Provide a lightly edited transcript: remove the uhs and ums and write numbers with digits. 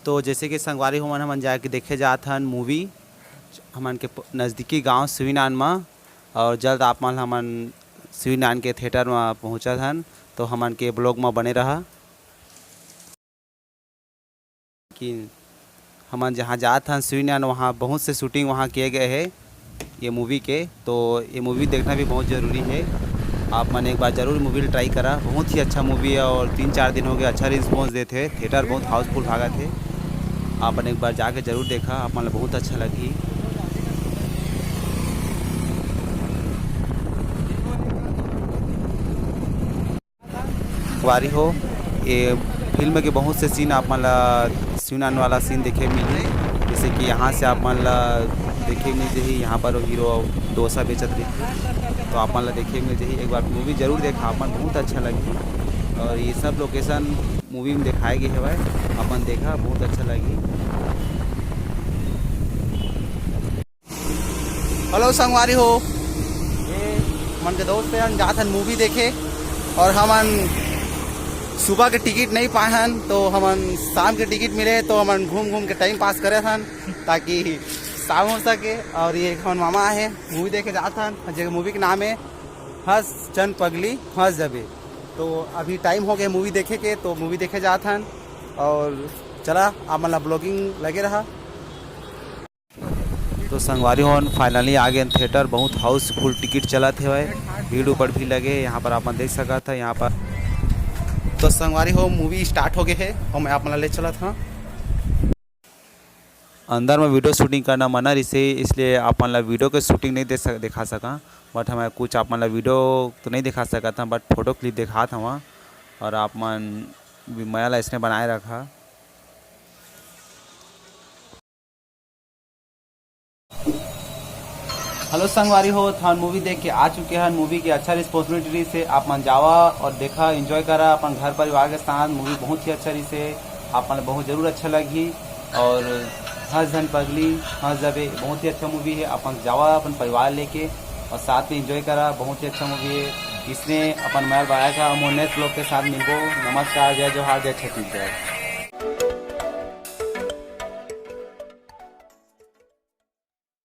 तो जैसे कि संगवारी हमन हमन जाके देखे जात हन मूवी हमन के नज़दीकी गांव सिवीनान में। और जल्द आप मन हमन सिवीनान के थिएटर में पहुँचत हन, तो हमन के ब्लॉग में बने रहा कि हमन जहाँ जात हन सिवीनान वहाँ बहुत से शूटिंग वहाँ किए गए हैं ये मूवी के। तो ये मूवी देखना भी बहुत ज़रूरी है। आप मन एक बार ज़रूर मूवी ट्राई करा, बहुत ही अच्छा मूवी है और 3-4 दिन हो गए अच्छा रिस्पॉन्स देते। थिएटर बहुत हाउसफुल भागा थे। आप एक बार जाके ज़रूर देखा, आप मन बहुत अच्छा लगी। वारी हो ये फिल्म के बहुत से सीन आप मन सिवीनान वाला सीन देखे मिली। जैसे कि यहाँ से आप मन देखे मिल जाही, यहाँ पर हीरो डोसा बेचत रही, तो आप मन देखे मिल जाही। एक बार मूवी ज़रूर देखा, आप मन बहुत अच्छा लगी। और ये सब लोकेशन मूवी में दिखाए गए हवे, अपन देखा बहुत अच्छा लगी। हेलो संगवारी हो, ये मन के दोस्त हैं जात हन मूवी देखे और हमन सुबह के टिकट नहीं पाए हन, तो हमन शाम के टिकट मिले तो हमन घूम घूम के टाइम पास करे हन ताकि शाम हो सके। और ये हमन मामा है मूवी देखे जात हन, जो मूवी के नाम है हंस चंद पगली हंस जबे। तो अभी टाइम हो गया मूवी देखे के, तो मूवी देखे जात हन और चला आप मतलब ब्लॉगिंग लगे रहा। तो संगवारी हो फाइनली आ गए थिएटर, बहुत हाउसफुल टिकट चला थे भाई, भीड़ ऊपर भी लगे। यहाँ पर आप देख सका था यहाँ पर। तो संगवारी हो मूवी स्टार्ट हो गए है और मैं आप ले चला था। अंदर में वीडियो शूटिंग करना मना इसे, इसलिए आप वीडियो के शूटिंग नहीं दिखा सका। बट हमें कुछ आप वीडियो तो नहीं दिखा सका था, बट फोटो क्लिप दिखा था वहाँ। और आप मन मैला इसने बनाए रखा। हेलो संगवारी हो, थान मूवी देख के आ चुके हैं। मूवी की अच्छा रिस्पॉन्सिबिलिटी से आप मन जावा और देखा, एंजॉय करा अपन घर परिवार के साथ। मूवी बहुत ही अच्छा रही से, आप मन बहुत ज़रूर अच्छा लगी। और हंस जन पगली हंस जबे बहुत ही अच्छा मूवी है, अपन जावा अपन परिवार लेके और साथ में एंजॉय करा। बहुत ही अच्छा मूवी है, इसने अपन मैर बनाया था। नेक्स्ट लोग के साथ मिलबो। नमस्कार, जय जोहार, जय छत्तीसगढ़।